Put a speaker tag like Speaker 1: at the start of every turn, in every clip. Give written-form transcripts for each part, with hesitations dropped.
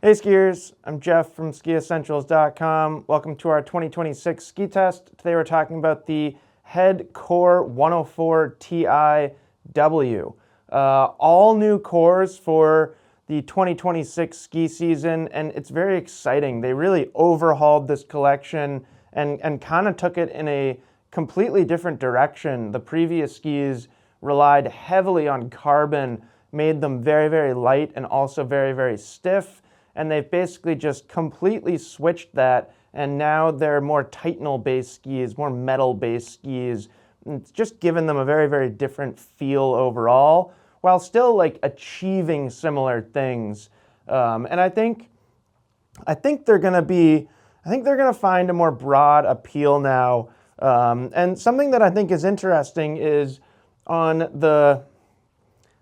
Speaker 1: Hey skiers, I'm Jeff from SkiEssentials.com. Welcome to our 2026 ski test. Today we're talking about the Head Core 104 TIW. All new cores for the 2026 ski season, and it's very exciting. They really overhauled this collection and kind of took it in a completely different direction. The previous skis relied heavily on carbon, made them very, very light and also very, very stiff. And they've basically just completely switched that, and now they're more Titanal-based skis, more metal-based skis. And it's just given them a very, very different feel overall, while still like achieving similar things. And I think they're gonna find a more broad appeal now. And something that I think is interesting is on the,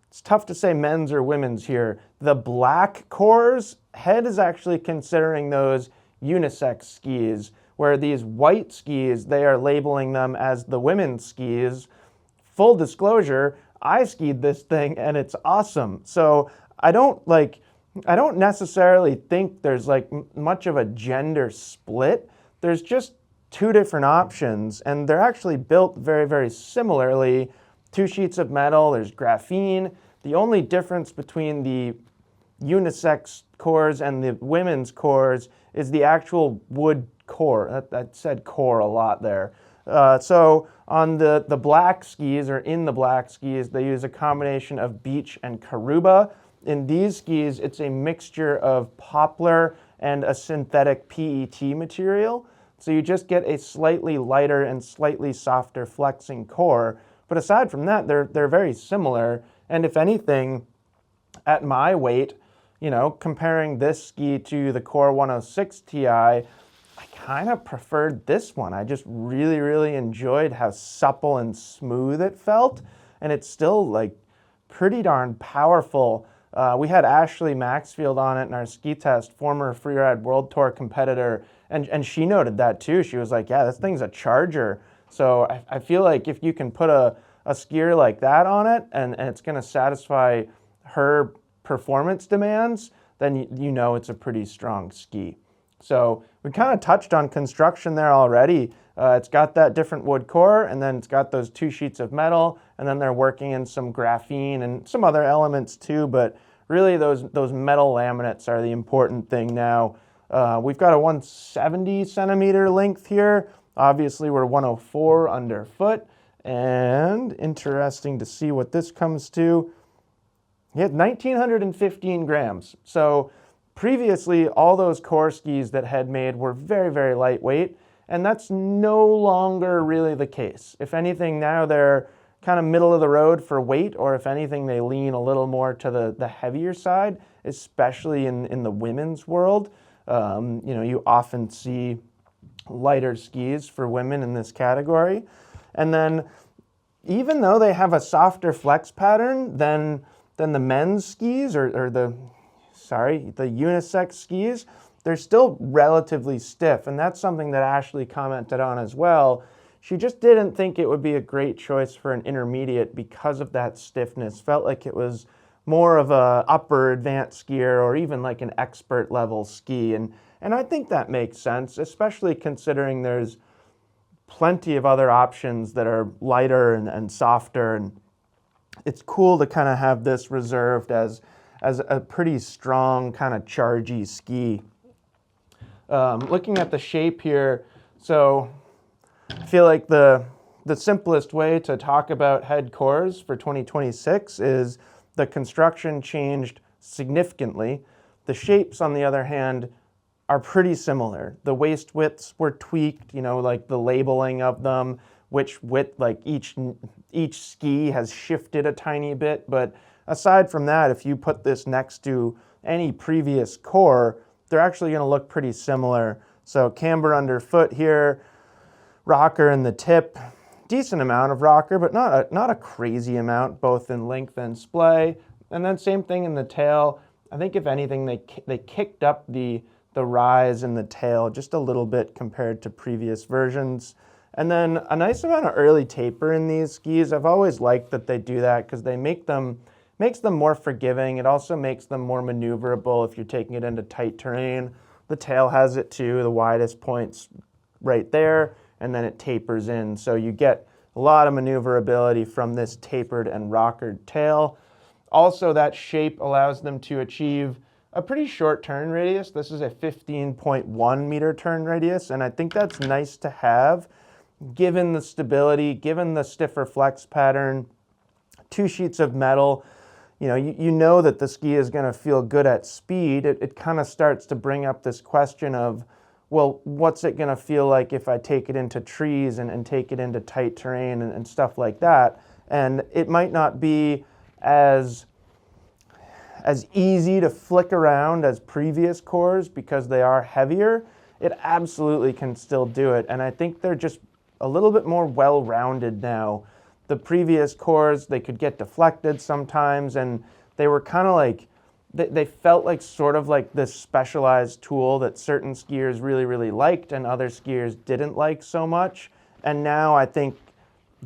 Speaker 1: it's tough to say men's or women's here, the black cores, Head is actually considering those unisex skis, where these white skis, they are labeling them as the women's skis. Full disclosure, I skied this thing and it's awesome. So I don't necessarily think there's like much of a gender split. There's just two different options, and they're actually built very, very similarly. Two sheets of metal, there's graphene. The only difference between the unisex cores and the women's cores is the actual wood core. That said core a lot there. So on the black skis, or in the black skis, they use a combination of beech and caruba. In these skis, it's a mixture of poplar and a synthetic PET material. So you just get a slightly lighter and slightly softer flexing core. But aside from that, they're very similar. And if anything, at my weight, you know, comparing this ski to the Core 106 Ti, I kind of preferred this one. I just really, really enjoyed how supple and smooth it felt. And it's still like pretty darn powerful. We had Ashley Maxfield on it in our ski test, former Freeride World Tour competitor. And she noted that too. She was like, yeah, this thing's a charger. So I feel like if you can put a skier like that on it and it's going to satisfy her performance demands, then you know it's a pretty strong ski. So we kind of touched on construction there already. It's got that different wood core, and then it's got those two sheets of metal, and then they're working in some graphene and some other elements too, but really those metal laminates are the important thing now. We've got a 170 centimeter length here. Obviously we're 104 underfoot, and interesting to see what this comes to. Yeah, 1,915 grams. So previously, all those core skis that Head made were very, very lightweight, and that's no longer really the case. If anything, now they're kind of middle of the road for weight, or if anything, they lean a little more to the heavier side, especially in the women's world. You know, you often see lighter skis for women in this category. And then, even though they have a softer flex pattern than the men's skis or the unisex skis, they're still relatively stiff. And that's something that Ashley commented on as well. She just didn't think it would be a great choice for an intermediate because of that stiffness. Felt like it was more of a upper advanced skier or even like an expert level ski. And I think that makes sense, especially considering there's plenty of other options that are lighter and softer, and it's cool to kind of have this reserved as a pretty strong kind of chargy ski. Looking at the shape here, so I feel like the simplest way to talk about Head cores for 2026 is the construction changed significantly. The shapes, on the other hand, are pretty similar. The waist widths were tweaked, you know, like the labeling of them, which width, like each ski has shifted a tiny bit. But aside from that, if you put this next to any previous core, they're actually going to look pretty similar. So camber underfoot here, rocker in the tip, decent amount of rocker, but not a crazy amount, both in length and splay. And then same thing in the tail. I think if anything, they kicked up the rise in the tail just a little bit compared to previous versions. And then a nice amount of early taper in these skis. I've always liked that they do that because they make them makes them more forgiving. It also makes them more maneuverable if you're taking it into tight terrain. The tail has it too, the widest point's right there, and then it tapers in. So you get a lot of maneuverability from this tapered and rockered tail. Also, that shape allows them to achieve a pretty short turn radius. This is a 15.1 meter turn radius, and I think that's nice to have given the stability, given the stiffer flex pattern, 2 sheets of metal. You know that the ski is going to feel good at speed. It kind of starts to bring up this question of, well, what's it going to feel like if I take it into trees and take it into tight terrain and stuff like that? And it might not be as easy to flick around as previous cores because they are heavier. It absolutely can still do it, and I think they're just a little bit more well-rounded now. The previous cores, they could get deflected sometimes, and they were kind of like, they felt like sort of like this specialized tool that certain skiers really, really liked and other skiers didn't like so much. And now I think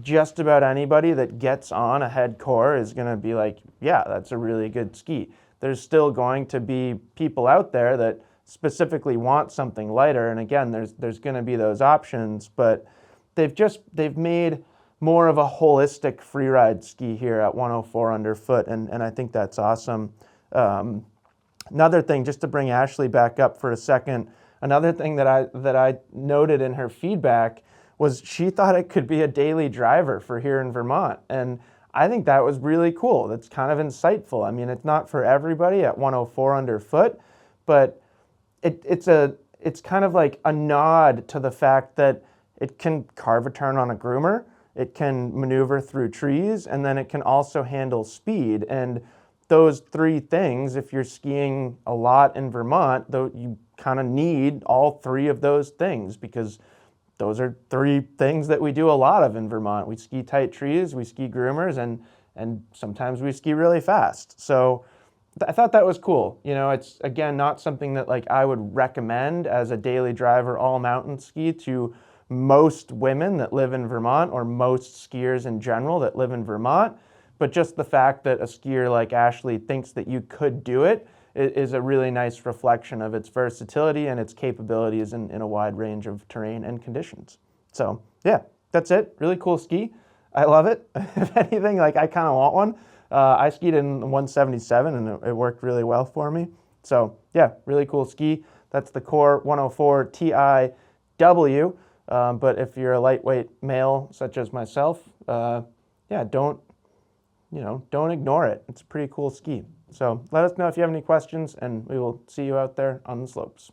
Speaker 1: just about anybody that gets on a head core is going to be like, yeah, that's a really good ski. There's still going to be people out there that specifically want something lighter, and again, there's going to be those options, but they've made more of a holistic freeride ski here at 104 underfoot, and I think that's awesome. Another thing, just to bring Ashley back up for a second, another thing that I noted in her feedback was she thought it could be a daily driver for here in Vermont, and I think that was really cool. That's kind of insightful. I mean, it's not for everybody at 104 underfoot, but it's kind of like a nod to the fact that it can carve a turn on a groomer, it can maneuver through trees, and then it can also handle speed. And those 3 things, if you're skiing a lot in Vermont, though, you kind of need all 3 of those things, because those are 3 things that we do a lot of in Vermont. We ski tight trees, we ski groomers, and sometimes we ski really fast. So I thought that was cool. It's, again, not something that like I would recommend as a daily driver all mountain ski to most women that live in Vermont, or most skiers in general that live in Vermont. But just the fact that a skier like Ashley thinks that you could do it is a really nice reflection of its versatility and its capabilities in a wide range of terrain and conditions. So yeah, that's it. Really cool ski. I love it. If anything, like, I kind of want one. I skied in 177 and it worked really well for me. So yeah, really cool ski. That's the Core 104 TIW. But if you're a lightweight male such as myself, yeah, don't ignore it. It's a pretty cool ski. So let us know if you have any questions, and we will see you out there on the slopes.